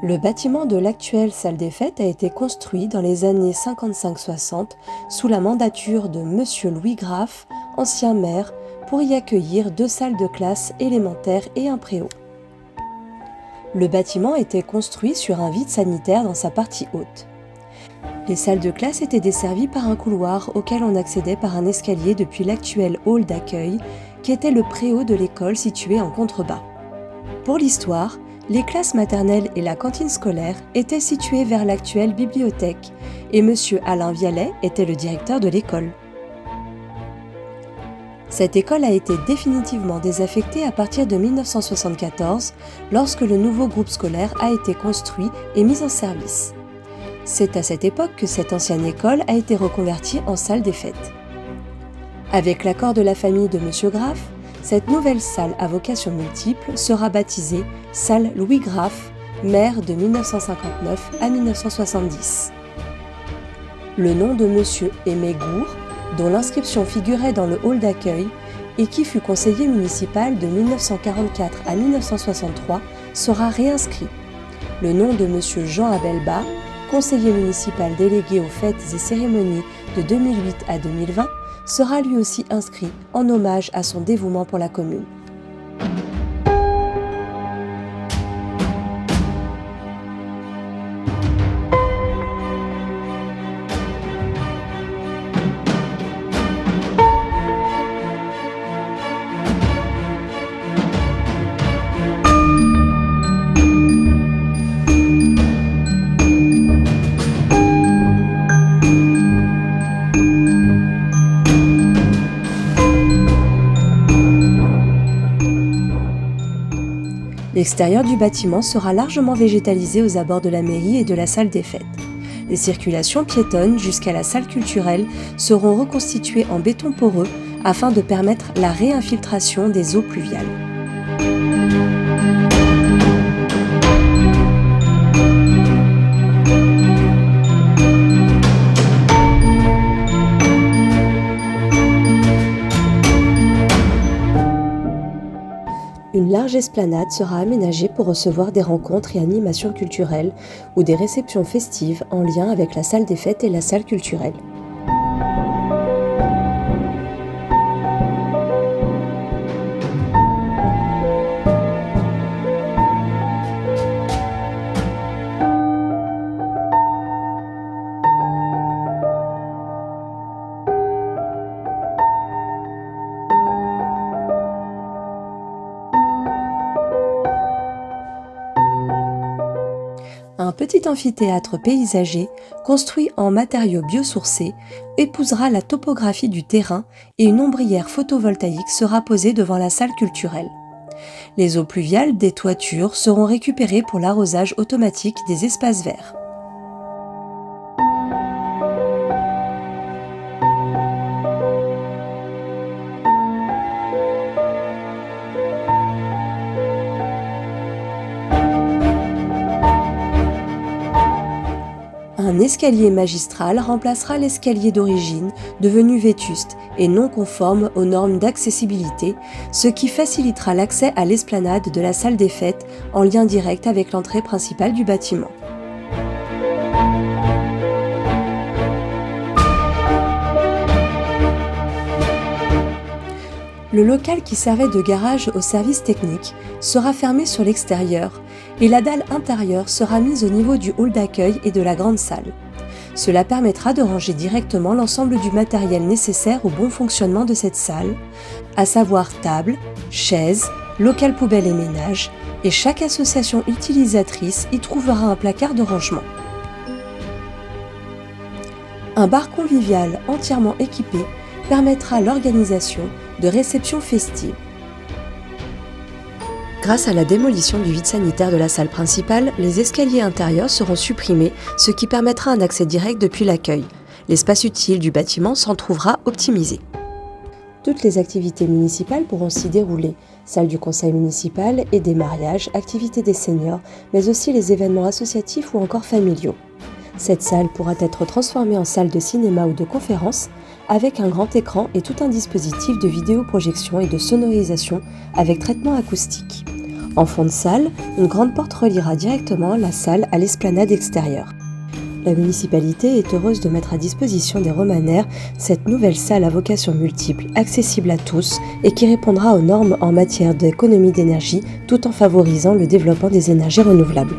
Le bâtiment de l'actuelle salle des fêtes a été construit dans les années 55-60 sous la mandature de Monsieur Louis Graff, ancien maire, pour y accueillir 2 salles de classe élémentaires et un préau. Le bâtiment était construit sur un vide sanitaire dans sa partie haute. Les salles de classe étaient desservies par un couloir auquel on accédait par un escalier depuis l'actuel hall d'accueil, qui était le préau de l'école situé en contrebas. Pour l'histoire, les classes maternelles et la cantine scolaire étaient situées vers l'actuelle bibliothèque et M. Alain Vialet était le directeur de l'école. Cette école a été définitivement désaffectée à partir de 1974 lorsque le nouveau groupe scolaire a été construit et mis en service. C'est à cette époque que cette ancienne école a été reconvertie en salle des fêtes. Avec l'accord de la famille de M. Graff, cette nouvelle salle à vocation multiple sera baptisée Salle Louis Graff, maire de 1959 à 1970. Le nom de M. Aimé Gour, dont l'inscription figurait dans le hall d'accueil et qui fut conseiller municipal de 1944 à 1963, sera réinscrit. Le nom de M. Jean Abelba, conseiller municipal délégué aux fêtes et cérémonies de 2008 à 2020, sera lui aussi inscrit en hommage à son dévouement pour la commune. L'extérieur du bâtiment sera largement végétalisé aux abords de la mairie et de la salle des fêtes. Les circulations piétonnes jusqu'à la salle culturelle seront reconstituées en béton poreux afin de permettre la réinfiltration des eaux pluviales. Une large esplanade sera aménagée pour recevoir des rencontres et animations culturelles ou des réceptions festives en lien avec la salle des fêtes et la salle culturelle. Un petit amphithéâtre paysager, construit en matériaux biosourcés, épousera la topographie du terrain et une ombrière photovoltaïque sera posée devant la salle culturelle. Les eaux pluviales des toitures seront récupérées pour l'arrosage automatique des espaces verts. Un escalier magistral remplacera l'escalier d'origine, devenu vétuste et non conforme aux normes d'accessibilité, ce qui facilitera l'accès à l'esplanade de la salle des fêtes en lien direct avec l'entrée principale du bâtiment. Le local qui servait de garage au service technique sera fermé sur l'extérieur et la dalle intérieure sera mise au niveau du hall d'accueil et de la grande salle. Cela permettra de ranger directement l'ensemble du matériel nécessaire au bon fonctionnement de cette salle, à savoir table, chaises, local poubelle et ménage, et chaque association utilisatrice y trouvera un placard de rangement. Un bar convivial entièrement équipé permettra l'organisation de réceptions festives. Grâce à la démolition du vide sanitaire de la salle principale, les escaliers intérieurs seront supprimés, ce qui permettra un accès direct depuis l'accueil. L'espace utile du bâtiment s'en trouvera optimisé. Toutes les activités municipales pourront s'y dérouler, salle du conseil municipal et des mariages, activités des seniors, mais aussi les événements associatifs ou encore familiaux. Cette salle pourra être transformée en salle de cinéma ou de conférence, avec un grand écran et tout un dispositif de vidéoprojection et de sonorisation avec traitement acoustique. En fond de salle, une grande porte reliera directement la salle à l'esplanade extérieure. La municipalité est heureuse de mettre à disposition des romanaires cette nouvelle salle à vocation multiple, accessible à tous et qui répondra aux normes en matière d'économie d'énergie tout en favorisant le développement des énergies renouvelables.